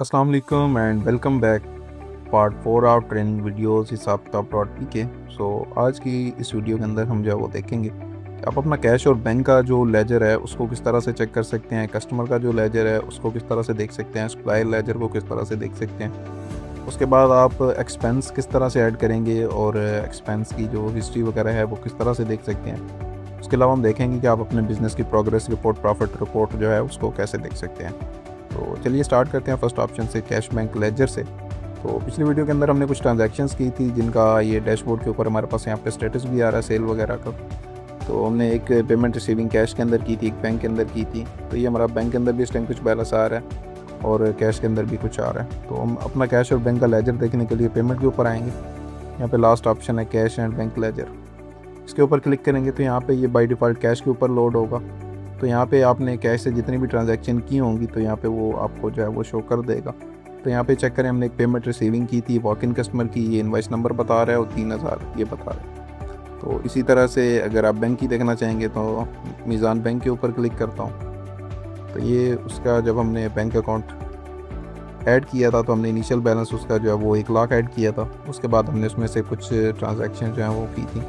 अस्सलाम वालेकुम and welcome back. Part 4 of training videos हिसाब किताब डॉट पी के। आज की इस वीडियो के अंदर हम जो है वो देखेंगे कि आप अपना कैश और बैंक का जो लेजर है उसको किस तरह से चेक कर सकते हैं, कस्टमर का जो लेजर है उसको किस तरह से देख सकते हैं, सप्लायर लेजर को किस तरह से देख सकते हैं। उसके बाद आप एक्सपेंस किस तरह से ऐड करेंगे और एक्सपेंस की जो हिस्ट्री वगैरह है वो किस तरह से देख सकते हैं। उसके अलावा हम देखेंगे कि आप अपने बिज़नेस की प्रोग्रेस रिपोर्ट, प्रॉफिट रिपोर्ट जो है उसको कैसे देख सकते हैं। तो चलिए स्टार्ट करते हैं फर्स्ट ऑप्शन से, कैश बैंक लेजर से। तो पिछली वीडियो के अंदर हमने कुछ ट्रांजैक्शंस की थी जिनका ये डैशबोर्ड के ऊपर हमारे पास यहाँ पे स्टेटस भी आ रहा है सेल वगैरह का। तो हमने एक पेमेंट रिसीविंग कैश के अंदर की थी, एक बैंक के अंदर की थी। तो ये हमारा बैंक के अंदर भी इस टाइम कुछ बैलेंस आ रहा है और कैश के अंदर भी कुछ आ रहा है। तो हम अपना कैश और बैंक का लेजर देखने के लिए पेमेंट के ऊपर आएंगे। यहाँ पे लास्ट ऑप्शन है कैश एंड बैंक लेजर। इसके ऊपर क्लिक करेंगे तो यहाँ पे ये बाय डिफ़ॉल्ट कैश के ऊपर लोड होगा। तो यहाँ पे आपने कैश से जितनी भी ट्रांजैक्शन की होंगी तो यहाँ पे वो आपको जो है वो शो कर देगा। तो यहाँ पे चेक करें, हमने एक पेमेंट रिसीविंग की थी वॉक इन कस्टमर की, ये इनवाइस नंबर बता रहा है और 3000 ये बता रहा है। तो इसी तरह से अगर आप बैंक की देखना चाहेंगे तो मीज़ान बैंक के ऊपर क्लिक करता हूँ। तो ये उसका जब हमने बैंक अकाउंट ऐड किया था तो हमने इनिशियल बैलेंस उसका जो है वो 1 लाख ऐड किया था। उसके बाद हमने उसमें से कुछ ट्रांजैक्शन जो हैं वो की थी।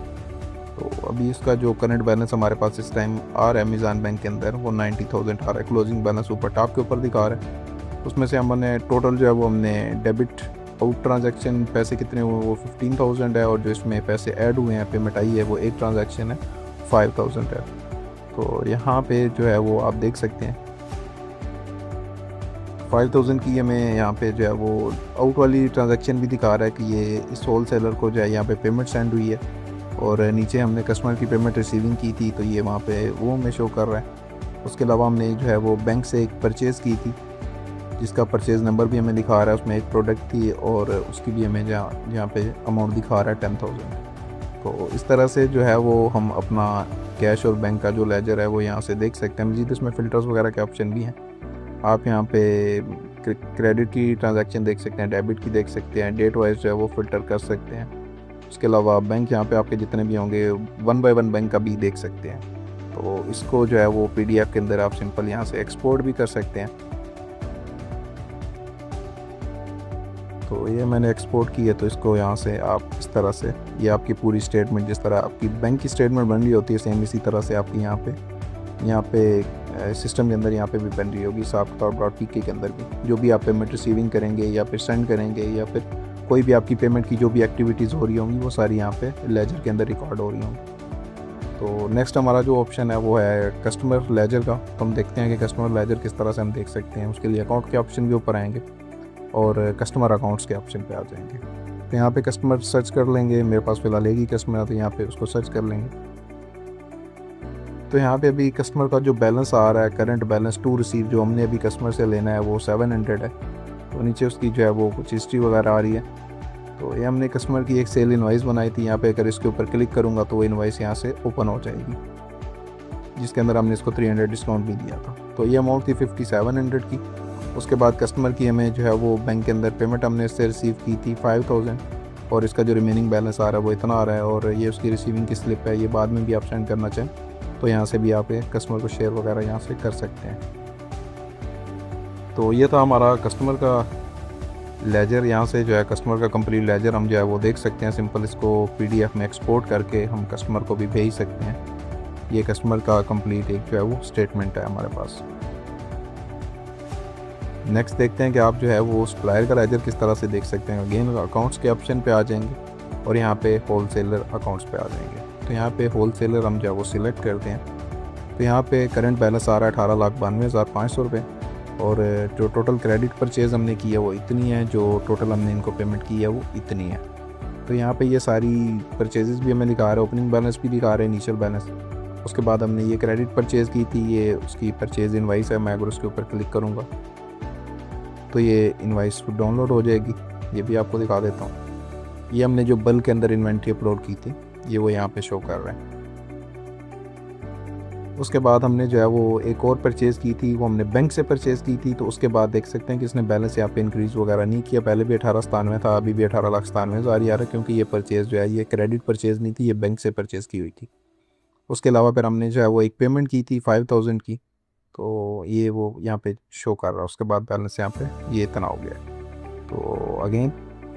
तो अभी इसका जो करंट बैलेंस हमारे पास इस टाइम आ रहा है मीज़ान बैंक के अंदर वो 90,000 आ रहा है। क्लोजिंग बैलेंस ऊपर टॉप के ऊपर दिखा रहा है। उसमें से हमने टोटल जो है वो हमने डेबिट आउट ट्रांजैक्शन पैसे कितने हुए वो 15,000 है, और जो इसमें पैसे ऐड हुए हैं, पेमेंट आई है वो एक ट्रांजैक्शन है 5,000 है। तो यहाँ पे जो है वो आप देख सकते हैं 5,000 की हमें यहाँ पे जो है वो आउट वाली ट्रांजैक्शन भी दिखा रहा है कि ये इस होल सेलर को जो है यहाँ पे पेमेंट सेंड हुई है। और नीचे हमने कस्टमर की पेमेंट रिसीविंग की थी तो ये वहाँ पे वो हमें शो कर रहा है। उसके अलावा हमने जो है वो बैंक से एक परचेज़ की थी जिसका परचेज़ नंबर भी हमें दिखा रहा है, उसमें एक प्रोडक्ट थी और उसकी भी हमें जहाँ पे अमाउंट दिखा रहा है 10,000। तो इस तरह से जो है वो हम अपना कैश और बैंक का जो लेजर है वो यहाँ से देख सकते हैं। मज़ीद इसमें फ़िल्टर्स वगैरह के ऑप्शन भी हैं। आप यहाँ पे क्रेडिट की ट्रांजैक्शन देख सकते हैं, डेबिट की देख सकते हैं, डेट वाइज जो है वो फ़िल्टर कर सकते हैं। उसके अलावा बैंक यहाँ पे आपके जितने भी होंगे 1 बाय 1 बैंक का भी देख सकते हैं। तो इसको जो है वो पीडीएफ के अंदर आप सिंपल यहाँ से एक्सपोर्ट भी कर सकते हैं। तो ये मैंने एक्सपोर्ट की है, तो इसको यहाँ से आप इस तरह से, ये आपकी पूरी स्टेटमेंट जिस तरह आपकी बैंक की स्टेटमेंट बन रही होती है सेम इसी तरह से आपकी यहाँ पे सिस्टम के अंदर यहाँ पे भी बन रही होगी हिसाब किताब डॉट पी के अंदर भी। जो भी आप पेमेंट रिसीविंग करेंगे या फिर सेंड करेंगे या फिर कोई भी आपकी पेमेंट की जो भी एक्टिविटीज़ हो रही होंगी वो सारी यहाँ पे लेजर के अंदर रिकॉर्ड हो रही होंगी। तो नेक्स्ट हमारा जो ऑप्शन है वो है कस्टमर लेजर का। तो हम देखते हैं कि कस्टमर लेजर किस तरह से हम देख सकते हैं। उसके लिए अकाउंट के ऑप्शन के ऊपर आएंगे और कस्टमर अकाउंट्स के ऑप्शन पे आ जाएंगे। तो यहाँ पे कस्टमर सर्च कर लेंगे, मेरे पास फ़िलहाल एक ही कस्टमर है तो यहाँ पे उसको सर्च कर लेंगे। तो यहाँ पे अभी कस्टमर का जो बैलेंस आ रहा है, करंट बैलेंस टू रिसीव, जो हमने अभी कस्टमर से लेना है वो 700 है। तो नीचे उसकी जो है वो कुछ हिस्ट्री वगैरह आ रही है। तो ये हमने कस्टमर की एक सेल इनवाइस बनाई थी, यहाँ पे अगर इसके ऊपर क्लिक करूँगा तो वो इनवाइस यहाँ से ओपन हो जाएगी जिसके अंदर हमने इसको 300 डिस्काउंट भी दिया था। तो ये अमाउंट थी 5700 की। उसके बाद कस्टमर की हमें जो है वो बैंक के अंदर पेमेंट हमने इससे रिसीव की थी 5000, और इसका जो रिमेनिंग बैलेंस आ रहा है वो इतना आ रहा है। और ये उसकी रिसीविंग की स्लिप है, ये बाद में भी आप सेंड करना चाहें तो यहाँ से भी आप कस्टमर को शेयर वगैरह यहाँ से कर सकते हैं। तो ये था हमारा कस्टमर का लेजर। यहाँ से जो है कस्टमर का कंप्लीट लेजर हम जो है वो देख सकते हैं। सिंपल इसको पीडीएफ में एक्सपोर्ट करके हम कस्टमर को भी भेज सकते हैं। ये कस्टमर का कंप्लीट एक जो है वो स्टेटमेंट है हमारे पास। नेक्स्ट देखते हैं कि आप जो है वो सप्लायर का लेजर किस तरह से देख सकते हैं। अगेन अकाउंट्स के ऑप्शन पे आ जाएंगे और यहाँ पे होल सेलर अकाउंट्स पे आ जाएंगे। तो यहाँ पे होल सेलर हम जो है वो सिलेक्ट करते हैं। तो यहाँ पे करंट बैलेंस आ रहा है 18,92,500 रुपये, और जो टोटल क्रेडिट परचेज़ हमने की है वो इतनी है, जो टोटल हमने इनको पेमेंट की है वो इतनी है। तो यहाँ पे ये सारी परचेज़ भी हमें दिखा रहा है, ओपनिंग बैलेंस भी दिखा रहा है, इनिशियल बैलेंस। उसके बाद हमने ये क्रेडिट परचेज़ की थी, ये उसकी परचेज़ इनवाइस है। मैं अगर उसके ऊपर क्लिक करूँगा तो ये इनवाइस डाउनलोड हो जाएगी। ये भी आपको दिखा देता हूँ। ये हमने जो बल्क के अंदर इन्वेंट्री अपलोड की थी ये वो यहाँ पे शो कर रहा है। उसके बाद हमने जो है वो एक और परचेज़ की थी, वो हमने बैंक से परचेज़ की थी। तो उसके बाद देख सकते हैं कि इसने बैलेंस यहाँ पे इंक्रीज़ वगैरह नहीं किया। पहले भी 1897 था, अभी भी 18,97,000 आ रहा है, क्योंकि ये परचेज़ जो है ये क्रेडिट परचेज़ नहीं थी, ये बैंक से परचेज़ की हुई थी। उसके अलावा फिर हमने जो है वो एक पेमेंट की थी 5000 की। तो ये वो यहाँ पे शो कर रहा है। उसके बाद बैलेंस यहाँ पे ये इतना हो गया है। तो अगेन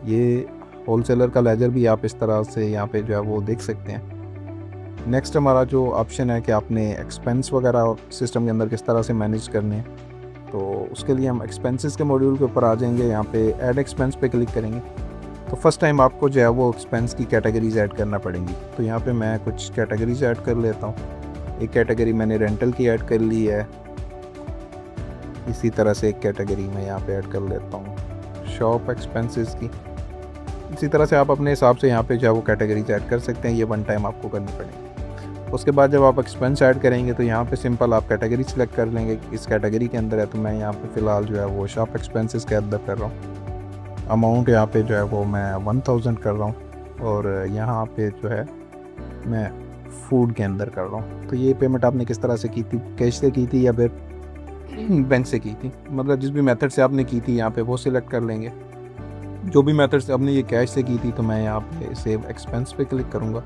ये होलसेलर का लेजर भी आप इस तरह से यहाँ पे जो है वो देख सकते हैं। नेक्स्ट हमारा जो ऑप्शन है कि आपने एक्सपेंस वगैरह सिस्टम के अंदर किस तरह से मैनेज करने हैं, तो उसके लिए हम एक्सपेंसेस के मॉड्यूल के ऊपर आ जाएंगे। यहाँ पे ऐड एक्सपेंस पे क्लिक करेंगे तो फर्स्ट टाइम आपको जो है वो एक्सपेंस की कैटेगरीज ऐड करना पड़ेंगी। तो यहाँ पे मैं कुछ कैटेगरीज ऐड कर लेता हूँ। एक कैटेगरी मैंने रेंटल की ऐड कर ली है। इसी तरह से एक कैटेगरी मैं यहाँ पे ऐड कर लेता हूँ शॉप एक्सपेंसेस की। इसी तरह से आप अपने हिसाब से यहाँ पे जो है वो कैटेगरीज ऐड कर सकते हैं। ये वन टाइम आपको करनी पड़ेगी। उसके बाद जब आप एक्सपेंस ऐड करेंगे तो यहाँ पे सिंपल आप कैटेगरी सिलेक्ट कर लेंगे इस कैटेगरी के अंदर है। तो मैं यहाँ पे फ़िलहाल जो है वो शॉप एक्सपेंसेस के अंदर कर रहा हूँ। अमाउंट यहाँ पे जो है वो मैं 1000 कर रहा हूँ और यहाँ पे जो है मैं फूड के अंदर कर रहा हूँ। तो ये पेमेंट आपने किस तरह से की थी, कैश से की थी या फिर बैंक से की थी, मतलब जिस भी मेथड से आपने की थी यहाँ पे वो सिलेक्ट कर लेंगे। जो भी मेथड से आपने ये कैश से की थी तो मैं यहाँ पे सेव एक्सपेंस पे क्लिक करूँगा।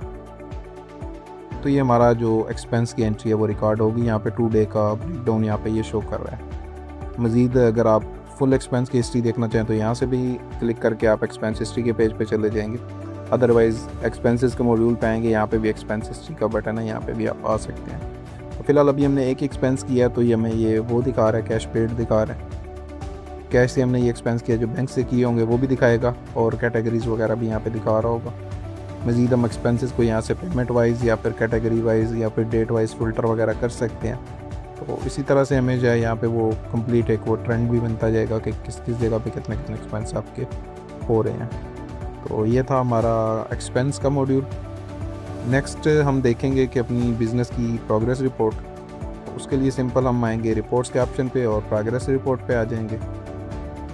तो ये हमारा जो एक्सपेंस की एंट्री है वो रिकॉर्ड होगी। यहाँ पे 2 डे का ब्रेकडाउन यहाँ पे ये शो कर रहा है। मज़ीद अगर आप फुल एक्सपेंस की हिस्ट्री देखना चाहें तो यहाँ से भी क्लिक करके आप एक्सपेंस हिस्ट्री के पेज पे चले जाएंगे। अदरवाइज़ एक्सपेंसेस के मॉड्यूल पे आएंगे, यहाँ पे भी एक्सपेंस हिस्ट्री का बटन है, यहाँ पे भी आप आ सकते हैं। तो फिलहाल अभी हमने एक एक्सपेंस किया तो ये हमें ये वो दिखा रहा है, कैश पेड दिखा रहा है। कैश से हमने ये एक्सपेंस किया, जो बैंक से किए होंगे वो भी दिखाएगा और कैटेगरीज वगैरह भी यहाँ पे दिखा रहा होगा। मज़ीद हम एक्सपेंसेस को यहाँ से पेमेंट वाइज या फिर कैटेगरी वाइज या फिर डेट वाइज फ़िल्टर वगैरह कर सकते हैं। तो इसी तरह से हमें जो है यहाँ पे वो कंप्लीट एक वो ट्रेंड भी बनता जाएगा कि किस किस जगह पे कितने कितने एक्सपेंस आपके हो रहे हैं। तो ये था हमारा एक्सपेंस का मॉड्यूल। नेक्स्ट हम देखेंगे कि अपनी बिज़नेस की प्रोग्रेस रिपोर्ट। तो उसके लिए सिंपल हम आएंगे रिपोर्ट्स के ऑप्शन पे और प्रोग्रेस रिपोर्ट पे आ जाएंगे।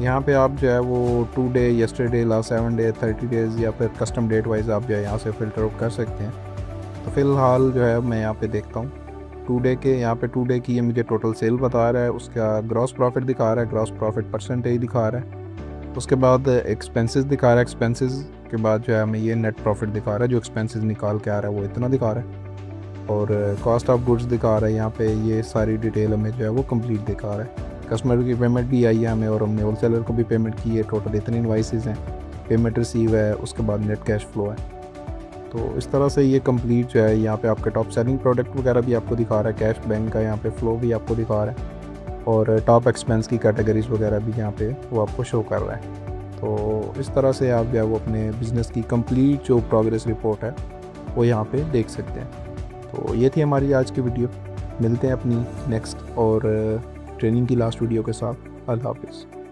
यहाँ पे आप जो है वो 2 day, yesterday, last 7 day, 30 days या फिर कस्टम डेट वाइज आप जो है यहाँ से फ़िल्टर कर सकते हैं। तो फ़िलहाल जो है मैं यहाँ पे देखता हूँ 2 डे के। यहाँ पे 2 डे की ये मुझे टोटल सेल बता रहा है, उसका ग्रॉस प्रॉफिट दिखा रहा है, ग्रॉस प्रॉफिट परसेंटेज दिखा रहा है। उसके बाद एक्सपेंसेस दिखा रहा है, एक्सपेंसेस के बाद जो है हमें ये नेट प्रॉफिट दिखा रहा है, जो एक्सपेंसेस निकाल के आ रहा है वो इतना दिखा रहा है। और कॉस्ट ऑफ गुड्स दिखा रहा है। यहाँ पे ये सारी डिटेल हमें जो है वो कंप्लीट दिखा रहा है। कस्टमर की पेमेंट भी आई है हमें और हमने होलसेलर को भी पेमेंट की है। टोटल इतने इनवाइसेस हैं, पेमेंट रिसीव है, उसके बाद नेट कैश फ्लो है। तो इस तरह से ये कंप्लीट जो है यहाँ पे आपके टॉप सेलिंग प्रोडक्ट वगैरह भी आपको दिखा रहा है, कैश बैंक का यहाँ पे फ्लो भी आपको दिखा रहा है और टॉप एक्सपेंस की कैटेगरीज वगैरह भी यहाँ पे वो आपको शो कर रहा है। तो इस तरह से आप जो है वो अपने बिज़नेस की कंप्लीट जो प्रोग्रेस रिपोर्ट है वो यहाँ पे देख सकते हैं। तो ये थी हमारी आज की वीडियो। मिलते हैं अपनी नेक्स्ट और ट्रेनिंग की लास्ट वीडियो के साथ। अल्लाह हाफिज़।